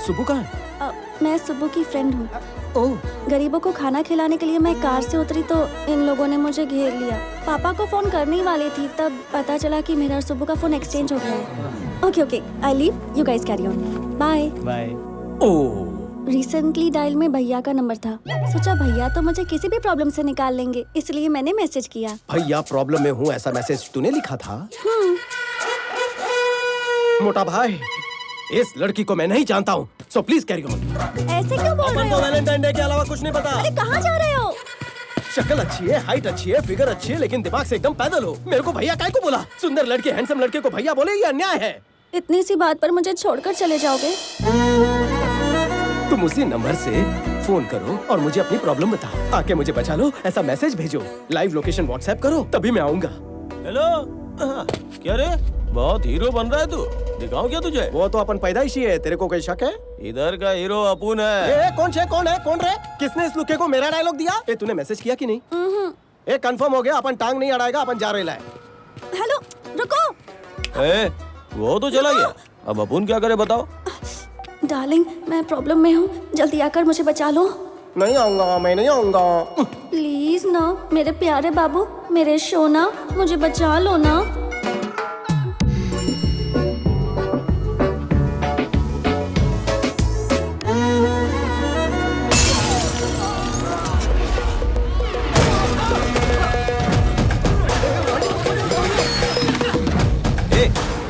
सुबु कहाँ है? मैं सुबु की फ्रेंड हूँ। ओह, गरीबों को खाना खिलाने के लिए मैं कार से उतरी तो इन लोगों ने मुझे घेर लिया। पापा को फोन करने ही वाली थी तब पता चला कि मेरा और सुबु का फोन एक्सचेंज हो गया है। Okay, I leave, you guys carry on. Bye. Bye. Oh, recently dial में भैया का नंबर था। सोचा भैया तो मुझे किसी भी प्रॉब्लम से निकाल लेंगे, इसलिए मैंने मैसेज किया। भैया प्रॉब्लम में हूँ ऐसा मैसेज तूने लिखा था? मोटा भाई, इस लड़की को मैं नहीं जानता हूँ, सो प्लीज कैरी ऑन। ऐसे क्यों बोल रहे हो? वैलेंटाइन डे के अलावा कुछ नहीं पता। अरे कहाँ जा रहे हो? शक्ल अच्छी है, हाइट अच्छी है, फिगर अच्छी है, लेकिन दिमाग से एकदम पैदल हो। मेरे को भैया काय को बोला? सुंदर लड़के, हैंडसम लड़के को भैया बोले, ये अन्याय है। इतनी सी बात पर मुझे छोड़कर चले जाओगे? तुम उसी नंबर से फोन करो और मुझे अपनी प्रॉब्लम बताओ। आके मुझे बचा लो, ऐसा मैसेज भेजो, लाइव लोकेशन व्हाट्सएप करो, तभी मैं आऊंगा। हेलो, क्या रे, बहुत हीरो बन रहा है तू, दिखाऊं क्या तुझे? वो तो अपन पैदाइशी है, तेरे को कोई शक है? इधर का हीरो अपुन है। कौन रे? किसने इस लुके को मेरा डायलॉग दिया? तूने मैसेज किया कि नहीं? कंफर्म हो गया, अपन टांग नहीं अड़ाएगा, अपन जा रहे लाए। हेलो, रुको। वो तो चला गया, अब अपुन क्या करे बताओ? डार्लिंग, मैं प्रॉब्लम में हूँ, जल्दी आकर मुझे बचा लो। नहीं आऊंगा, मैं नहीं आऊंगा। प्लीज ना, मेरे प्यारे बाबू, मेरे सोना, मुझे बचा लो ना।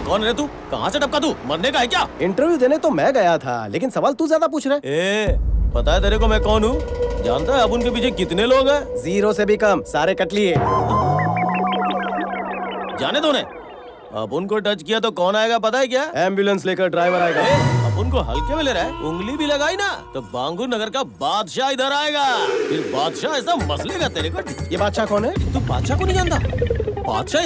कौन है तू? कहाँ से टपका तू? मरने का है क्या? इंटरव्यू देने तो मैं गया था, लेकिन सवाल तू ज्यादा पूछ रहा है। पता है तेरे को मैं कौन हूँ? जानता है अपुन के पीछे कितने लोग हैं? 0 से भी कम, सारे कट लिए। जाने दो ने। अपुन को टच किया तो कौन आएगा पता है क्या? एम्बुलेंस लेकर ड्राइवर आएगा। अपुन को हल्के में ले रहा है, उंगली भी लगाई ना तो बांगुर नगर का बादशाह इधर आएगा। फिर बादशाह ऐसा मसलेगा तेरे को। ये बादशाह कौन है? तू बादशाह को नहीं जानता? बादशाह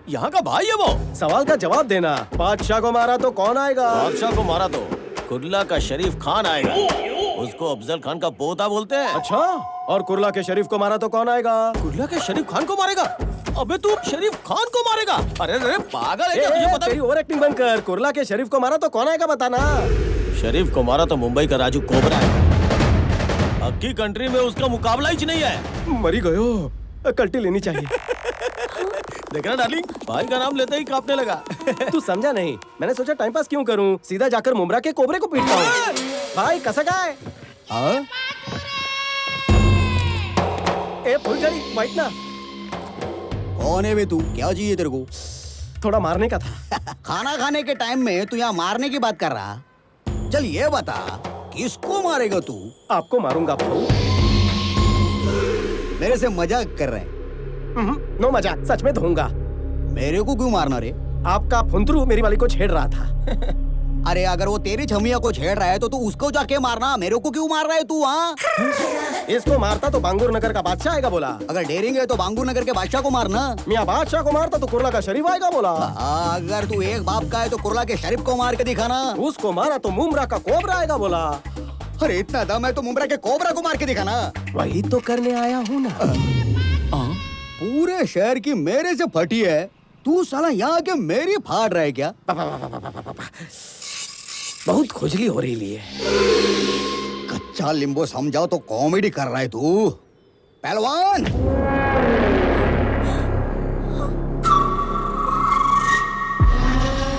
यहाँ का भाई है वो। सवाल का जवाब देना। बादशाह को मारा तो कौन आएगा? बादशाह को मारा तो कुर्ला का शरीफ खान आएगा। उसको अफजल खान का पोता बोलते हैं। अच्छा, और कुर्ला के शरीफ को मारा तो कौन आएगा? कुर्ला के शरीफ खान को मारेगा? अबे तू शरीफ खान को मारेगा? अरे अरे पागल है क्या? तुझे पता? तेरी ओवर एक्टिंग बंद कर। कुर्ला के शरीफ को मारा तो कौन आएगा बताना। शरीफ को मारा तो मुंबई का राजू कोबरा है। अक्की कंट्री में उसका मुकाबला ही नहीं है। मरी गयो, कल्टी लेनी चाहिए। देखना डार्लिंग, भाई का नाम लेते ही कांपने लगा। तू समझा नहीं, मैंने सोचा टाइम पास क्यों करूं, सीधा जाकर मुमरा के कोबरे को पीटता हूँ। भाई कसक है। ए फुलझड़ी, बैठ ना। कौन है बे तू? क्या चाहिए तेरे को? थोड़ा मारने का था। खाना खाने के टाइम में तू यहाँ मारने की बात कर रहा? चल ये बता, किसको मारेगा तू? आपको मारूंगा भाऊ। मेरे से मजाक कर रहे हैं? नो मजाक, सच में धोऊंगा। मेरे को क्यों मारना रे? आपका फुंतरू मेरी वाली को छेड़ रहा था। अरे अगर वो तेरी छमिया को छेड़ रहा है तो तू उसको जाके मारना, मेरे को क्यों मार रहा है तू? हाँ, इसको मारता तो बांगुर नगर का बादशाह आएगा बोला। अगर डेरिंग है तो बांगुर नगर के बादशाह को मारना। मियाँ बादशाह को मारता तो कुर्ला का शरीफ आएगा बोला। अगर तू एक बाप का है तो कुर्ला के शरीफ को मार के दिखाना। उसको मारा तो मुमरा का कोबरा आएगा बोला। अरे इतना दम है तो मुमरा के कोबरा को मार के दिखाना। वही तो करने आया हूँ ना। पूरे शहर की मेरे से फटी है, तू साला यहाँ के मेरी फाड़ रहा है क्या? बहुत खुजली हो रही है। कच्चा लींबू समझाओ तो कॉमेडी कर रहा है तू। पहलवान,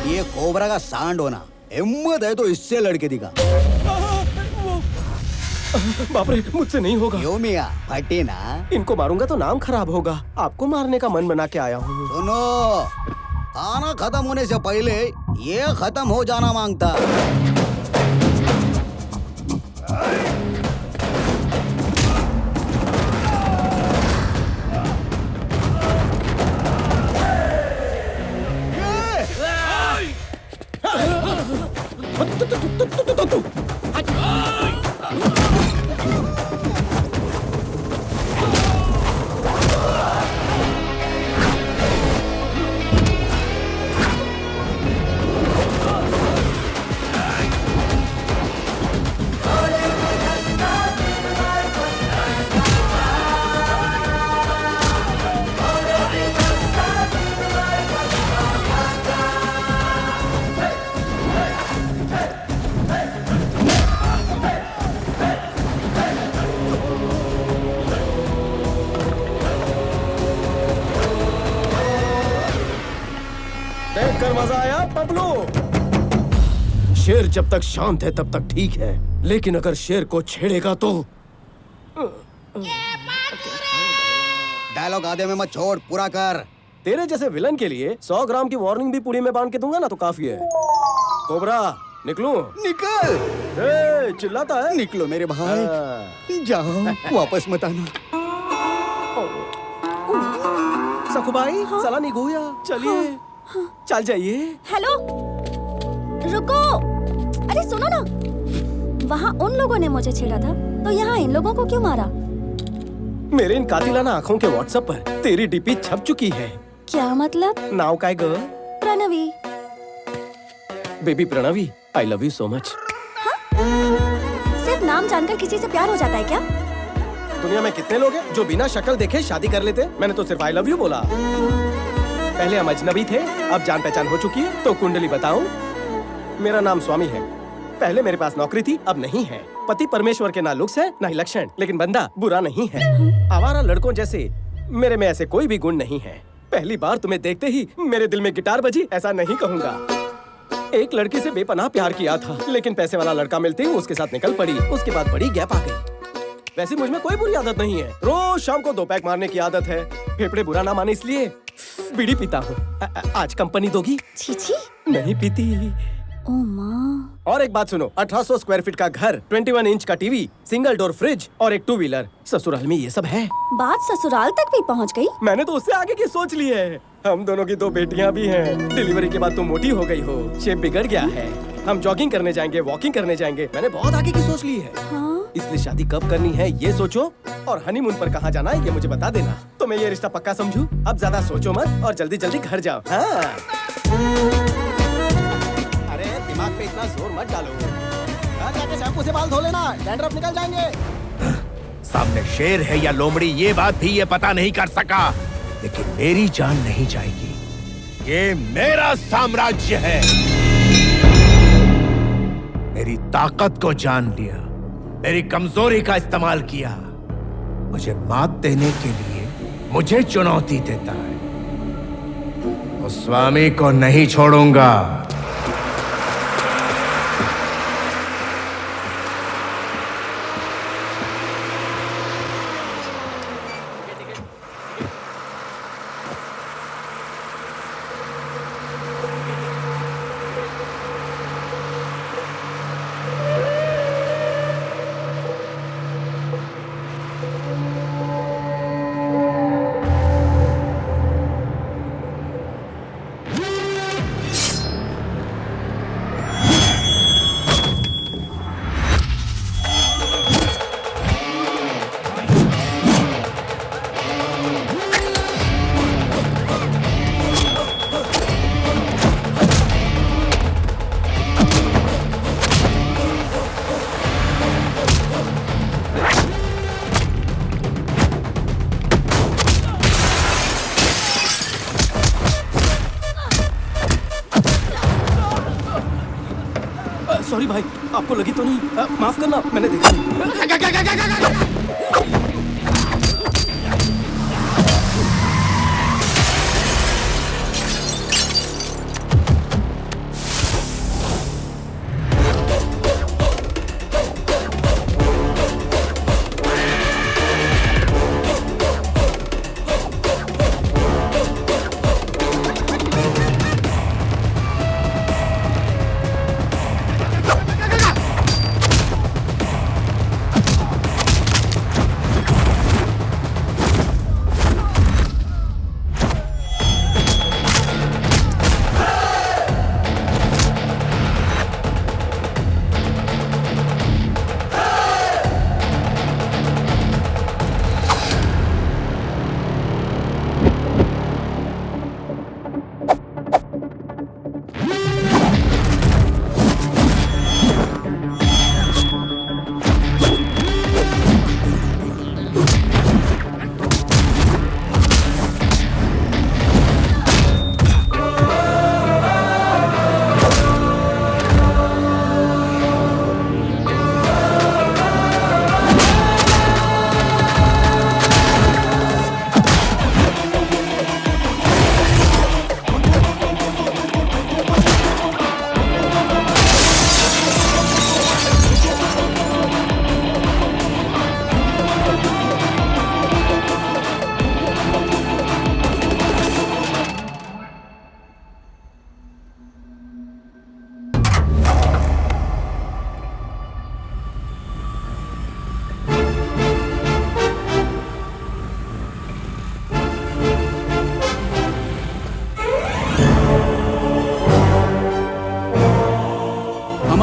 ये कोबरा का सांड होना, हिम्मत है तो इससे लड़के दिखा। बाप रे, मुझसे नहीं होगा। क्यों मियां, फटे ना? इनको मारूंगा तो नाम खराब होगा। आपको मारने का मन बना के आया हूँ। सुनो, खाना खत्म होने से पहले ये खत्म हो जाना मांगता। मजा आया बबलू? शेर जब तक शांत है तब तक ठीक है, लेकिन अगर शेर को छेड़ेगा तो डायलॉग आधे में मत छोड़, पूरा कर। तेरे जैसे विलन के लिए 100 ग्राम की वार्निंग भी पुड़ी में बांध के दूंगा ना तो काफी है। कोबरा निकलूं? निकल। ए, चिल्लाता है। निकलो मेरे भाई, हाँ। जाओ, वापस मत आना। सखुबाई चला नहीं गोया, चलिए चल जाइए। हेलो, रुको। अरे सुनो ना, वहाँ उन लोगों ने मुझे छेड़ा था, तो यहाँ इन लोगों को क्यों मारा? मेरे इन कातिलाना आंखों के व्हाट्सएप पर तेरी डीपी छप चुकी है। क्या मतलब? नाउ काय ग? Pranavi. Baby Pranavi, I love you so much. सिर्फ नाम जानकर किसी से प्यार हो जाता है क्या? दुनिया में कितने लोग हैं जो बिना शक्ल देखे शादी कर लेते? मैंने तो सिर्फ आई लव यू बोला। पहले हम अजनबी थे, अब जान पहचान हो चुकी है। तो कुंडली बताऊं? मेरा नाम स्वामी है। पहले मेरे पास नौकरी थी, अब नहीं है। पति परमेश्वर के ना लुक्स है ना ही लक्षण, लेकिन बंदा बुरा नहीं है। आवारा लड़कों जैसे मेरे में ऐसे कोई भी गुण नहीं है। पहली बार तुम्हें देखते ही मेरे दिल में गिटार बजी, ऐसा नहीं कहूँगा। एक लड़की से बेपनाह प्यार किया था, लेकिन पैसे वाला लड़का मिलते ही उसके साथ निकल पड़ी। उसके बाद बड़ी गैप आ गई। वैसे मुझ में कोई बुरी आदत नहीं है। रोज शाम को 2 पैक मारने की आदत है। फेफड़े बुरा ना माने इसलिए बीड़ी पीता हूँ। आज कंपनी दोगी? छी, नहीं पीती। ओ माँ। और एक बात सुनो, 1800 स्क्वायर फीट का घर, 21 इंच का टीवी, सिंगल डोर फ्रिज और एक 2 व्हीलर। ससुराल में ये सब है। बात ससुराल तक भी पहुँच गई? मैंने तो उससे आगे की सोच ली है। हम दोनों की 2 बेटियां भी हैं। डिलीवरी के बाद तुम मोटी हो गई हो, शेप बिगड़ गया है। हम जॉगिंग करने जाएंगे, वॉकिंग करने जाएंगे। मैंने बहुत आगे की सोच ली है। हाँ? इसलिए शादी कब करनी है ये सोचो, और हनीमून पर कहाँ जाना है ये मुझे बता देना, तो मैं ये रिश्ता पक्का समझूं। अब ज्यादा सोचो मत और जल्दी जल्दी घर जाओ। हाँ। अरे दिमाग पे इतना जोर मत डालो। घर जाके शैम्पू से बाल धो लेना, डैंड्रफ निकल जाएंगे। सामने शेर है या लोमड़ी ये बात भी ये पता नहीं कर सका, लेकिन मेरी जान नहीं जाएगी। ये मेरा साम्राज्य है। मेरी ताकत को जान लिया, मेरी कमजोरी का इस्तेमाल किया, मुझे मात देने के लिए मुझे चुनौती देता है। उस स्वामी को नहीं छोड़ूंगा। सॉरी भाई, आपको लगी तो नहीं? माफ करना, मैंने देखा नहीं।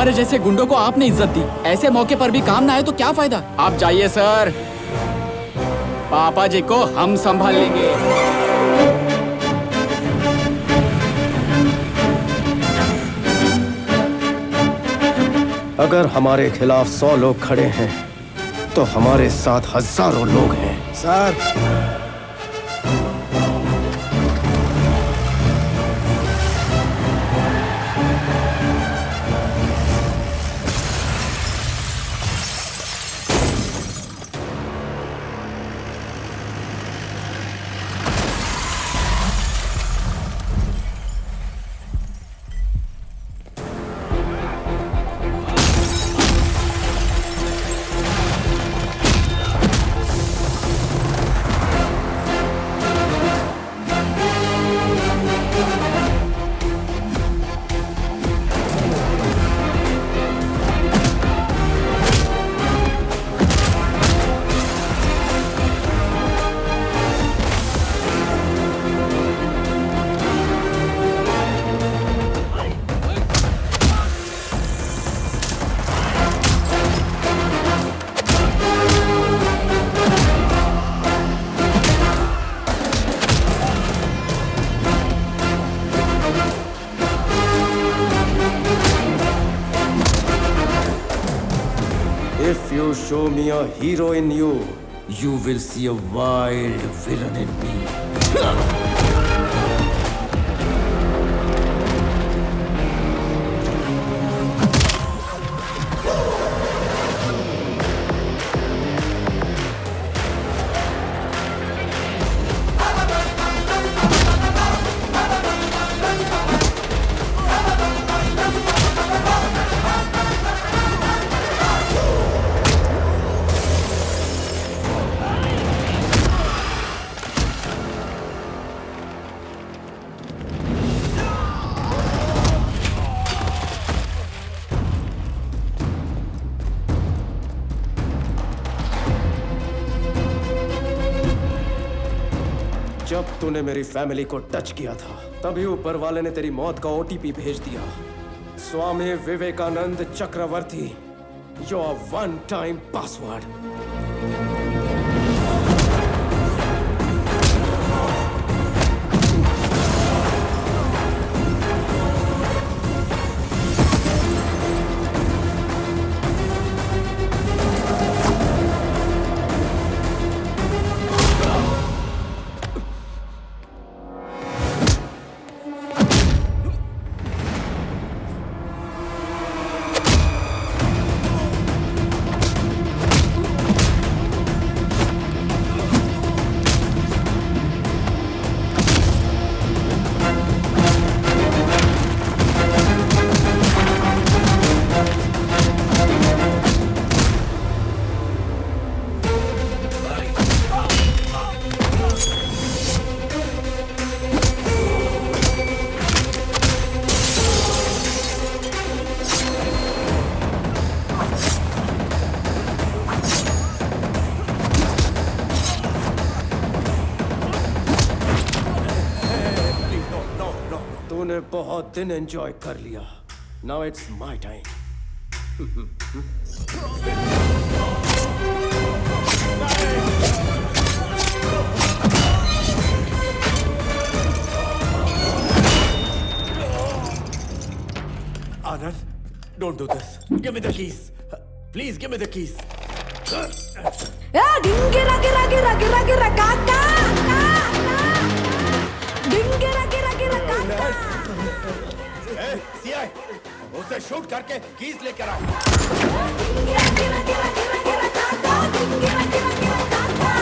हमारे जैसे गुंडों को आपने इज्जत दी, ऐसे मौके पर भी काम ना आए तो क्या फायदा। आप जाइए सर, पापा जी को हम संभाल लेंगे। अगर हमारे खिलाफ 100 लोग खड़े हैं तो हमारे साथ हजारों लोग हैं। Sir, If you show me a hero in you, you will see a wild villain in me. जब तूने मेरी फैमिली को टच किया था तभी ऊपर वाले ने तेरी मौत का ओटीपी भेज दिया। स्वामी विवेकानंद चक्रवर्ती, योर वन टाइम पासवर्ड। तूने बहुत दिन एंजॉय कर लिया। Now it's my time. Anand, don't do this. Give me the keys. Please give me the keys. गिरा गिरा गिरा गिरा गिरा काका, गिरा गिरा गिरा काका। सीआई, उसे शूट करके कीज लेकर आओ। गिरा गिरा गिरा गिरा गिरा काका, गिरा गिरा गिरा काका।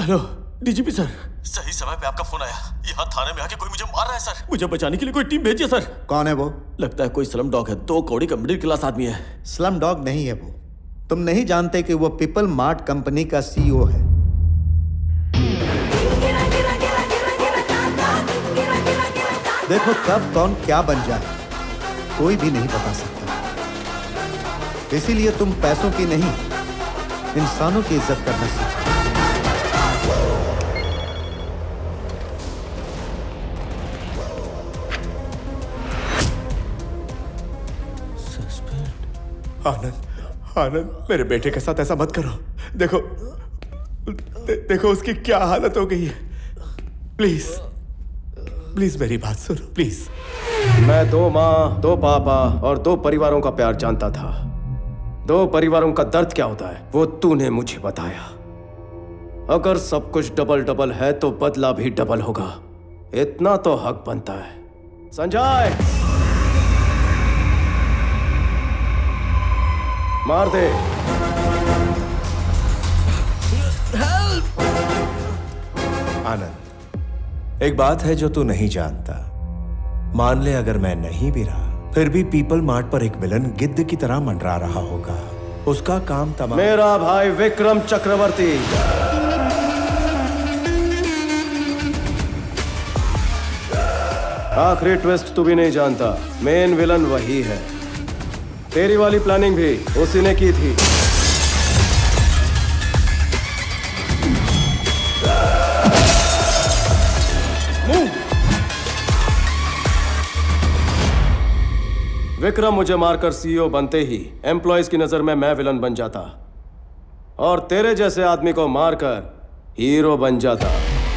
हेलो डीजीपी सर, सही समय पे आपका फोन आया। यहाँ थाने में आके कोई मुझे मार रहा है सर। मुझे बचाने के लिए कोई टीम भेजिए सर। कौन है वो? लगता है कोई स्लम डॉग है। 2 कौड़ी का मिडिल क्लास आदमी है। स्लम डॉग नहीं है वो। तुम नहीं जानते कि वो पीपल मार्ट कंपनी का सीईओ है। देखो कब कौन क्या बन जाए। कोई भी नहीं बता सकता। इसीलिए तुम पैसों की नहीं, इंसानों की इज्जत करना सीखो। आनंद, आनंद, मेरे बेटे के साथ ऐसा मत करो। देखो, देखो उसकी क्या हालत हो गई है। प्लीज, प्लीज मेरी बात सुनो, प्लीज। मैं 2 माँ, 2 पापा और 2 परिवारों का प्यार जानता था। 2 परिवारों का दर्द क्या होता है वो तूने मुझे बताया। अगर सब कुछ डबल डबल है तो बदला भी डबल होगा, इतना तो हक बनता है। संजय, मार दे। आनंद, एक बात है जो तू नहीं जानता। मान ले अगर मैं नहीं भी रहा, फिर भी पीपल मार्ट पर एक विलन गिद्ध की तरह मंडरा रहा होगा। उसका काम तमाम। मेरा भाई विक्रम चक्रवर्ती। आखिरी ट्विस्ट तू भी नहीं जानता, मेन विलन वही है। तेरी वाली प्लानिंग भी उसी ने की थी। विक्रम मुझे मारकर सीईओ बनते ही एम्प्लॉयज की नजर में मैं विलन बन जाता और तेरे जैसे आदमी को मारकर हीरो बन जाता।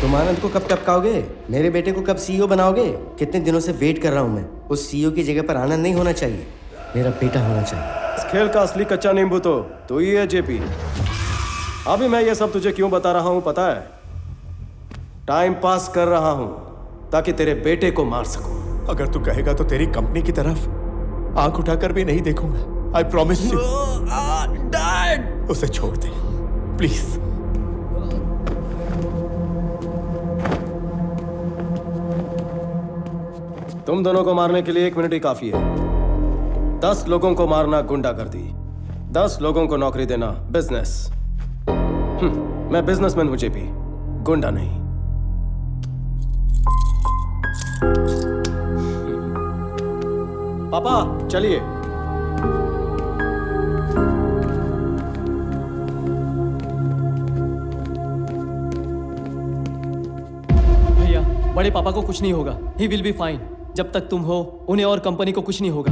तुम आनंद को कब टपकाओगे? मेरे बेटे को कब सीईओ बनाओगे? कितने दिनों से वेट कर रहा हूं मैं। उस सीईओ की जगह पर आनंद नहीं होना चाहिए, मेरा बेटा होना चाहिए। इस खेल का असली कच्चा नींबू तो तू ही है जेपी। अभी मैं ये सब तुझे क्यों बता रहा हूं पता है? टाइम पास कर रहा हूं ताकि तेरे बेटे को मार सकूं। अगर तू कहेगा तो तेरी कंपनी की तरफ आंख उठाकर भी नहीं देखूंगा। I promise you. डैड, उसे छोड़ दे प्लीज। तुम दोनों को मारने के लिए 1 मिनट ही काफी है। 10 लोगों को मारना गुंडागर्दी, 10 लोगों को नौकरी देना बिजनेस। मैं बिजनेसमैन हूं जेपी, गुंडा नहीं। पापा चलिए। भैया, बड़े पापा को कुछ नहीं होगा। He will be fine. जब तक तुम हो, उन्हें और कंपनी को कुछ नहीं होगा।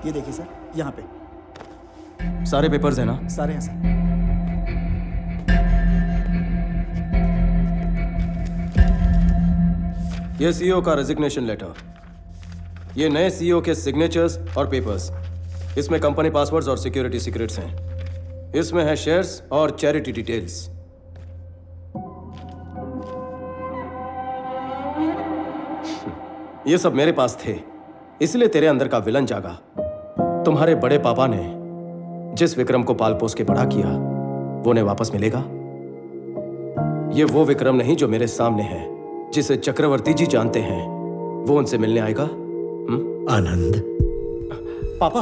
ये देखिए सर, यहाँ पे सारे पेपर्स हैं ना? सारे हैं सर। ये सीईओ का रेजिग्नेशन लेटर, ये नए सीईओ के सिग्नेचर्स और पेपर्स। इसमें कंपनी पासवर्ड्स और सिक्योरिटी सीक्रेट्स हैं। इसमें है शेयर्स और चैरिटी डिटेल्स। ये सब मेरे पास थे, इसलिए तेरे अंदर का विलन जागा। तुम्हारे बड़े पापा ने जिस विक्रम को पाल पोस के बड़ा किया, वो उन्हें वापस मिलेगा? ये वो विक्रम नहीं जो मेरे सामने है, जिसे चक्रवर्ती जी जानते हैं। वो उनसे मिलने आएगा? आनंद, पापा,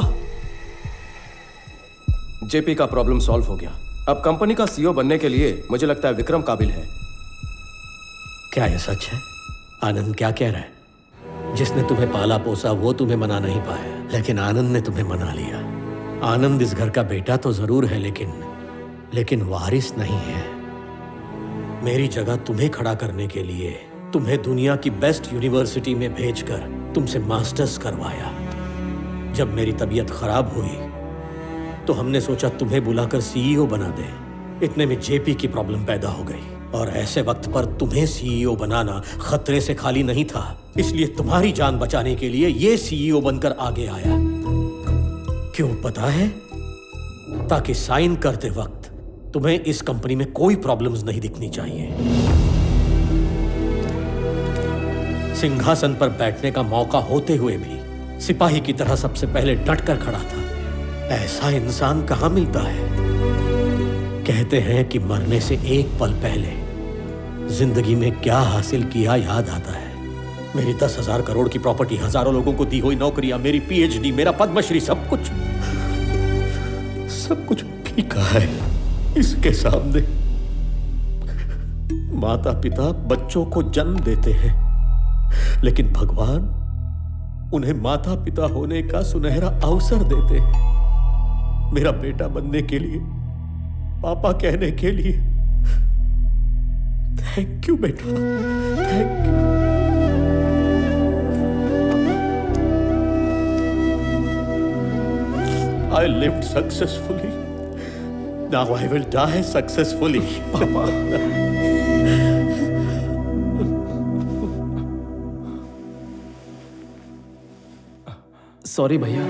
जेपी का प्रॉब्लम सॉल्व हो गया। अब कंपनी का सीईओ बनने के लिए मुझे लगता है विक्रम काबिल है। क्या ये सच है? आनंद क्या कह रहा है? जिसने तुम्हें पाला पोसा वो तुम्हें मना नहीं पाया, लेकिन आनंद ने तुम्हें मना लिया। आनंद इस घर का बेटा तो जरूर है, लेकिन वारिस नहीं है। मेरी जगह तुम्हें खड़ा करने के लिए तुम्हें दुनिया की बेस्ट यूनिवर्सिटी में भेजकर तुमसे मास्टर्स करवाया। जब मेरी तबीयत खराब हुई तो हमने सोचा तुम्हें बुलाकर सीईओ बना दें। इतने में जेपी की प्रॉब्लम पैदा हो गई, और ऐसे वक्त पर तुम्हें सीईओ बनाना खतरे से खाली नहीं था। इसलिए तुम्हारी जान बचाने के लिए ये सीईओ बनकर आगे आया। क्यों पता है? ताकि साइन करते वक्त तुम्हें इस कंपनी में कोई प्रॉब्लम्स नहीं दिखनी चाहिए। सिंहासन पर बैठने का मौका होते हुए भी सिपाही की तरह सबसे पहले डटकर खड़ा था। ऐसा इंसान कहां मिलता है? कहते हैं कि मरने से एक पल पहले जिंदगी में क्या हासिल किया याद आता है। मेरी 10,000 करोड़ की प्रॉपर्टी, हजारों लोगों को दी हुई नौकरियां, मेरी पीएचडी, मेरा पद्मश्री, सब कुछ फीका है। इसके सामने माता पिता बच्चों को जन्म देते हैं, लेकिन भगवान उन्हें माता पिता होने का सुनहरा अवसर देते हैं। मेरा बेटा बनने के लिए, पापा कहने के लिए। थैंक यू बेटा, thank you. I lived successfully. Now I will die successfully. Papa. Sorry भैया।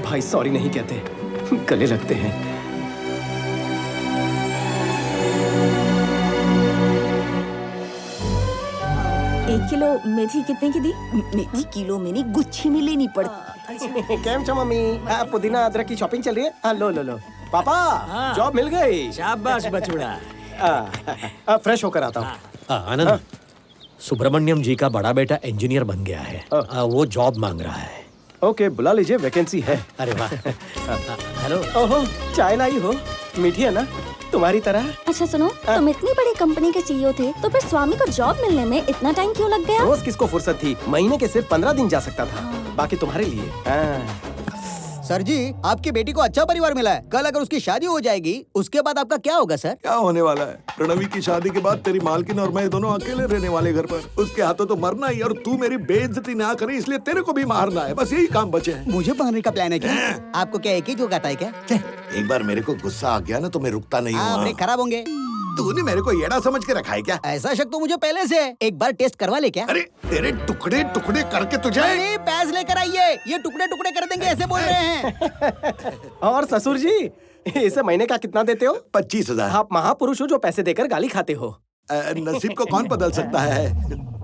भाई सॉरी नहीं कहते, गले लगते हैं। 1 किलो मेथी कितने की दी? मेथी किलो में नहीं, गुच्छी में लेनी पड़ती। केम छो मम्मी? पुदीना अदरक की शॉपिंग चल रही है? हाँ, लो लो लो। पापा, जॉब मिल गई। शाबाश बछड़ा। फ्रेश होकर आता हूँ। आनंद, सुब्रमण्यम जी का बड़ा बेटा इंजीनियर बन गया है। वो जॉब मांग रहा है। ओके, बुला लीजिए, वैकेंसी है। अरे वाह। हेलो। ओहो, चाय लाई हो? मीठी है ना, तुम्हारी तरह। अच्छा सुनो, तुम इतनी बड़ी कंपनी के सीईओ थे, तो फिर स्वामी को जॉब मिलने में इतना टाइम क्यों लग गया? रोज किसको फुर्सत थी? महीने के सिर्फ 15 दिन जा सकता था। बाकी तुम्हारे लिए। सर जी, आपकी बेटी को अच्छा परिवार मिला है। कल अगर उसकी शादी हो जाएगी, उसके बाद आपका क्या होगा सर? क्या होने वाला है? प्रणवी की शादी के बाद तेरी मालकिन और मैं दोनों अकेले रहने वाले घर पर। उसके हाथों तो मरना ही, और तू मेरी बेइज्जती ना करे इसलिए तेरे को भी मारना है। बस यही काम बचे हैं। मुझे मारने का प्लान है क्या? आपको क्या एक ही जोक आता है क्या? एक बार मेरे को गुस्सा आ गया ना तो मैं रुकता नहीं हूँ। ब्रेक खराब होंगे। तूने मेरे को येड़ा समझ के रखा है क्या? ऐसा शक तो मुझे पहले से है। एक बार टेस्ट करवा ले क्या? अरे तेरे टुकड़े टुकड़े करके तुझे। अरे पैस लेकर आइए, ये टुकड़े टुकड़े कर देंगे, ऐसे बोल रहे हैं। और ससुर जी, इसे महीने का कितना देते हो? 25,000। आप महापुरुष हो जो पैसे देकर गाली खाते हो। नसीब को कौन बदल सकता है?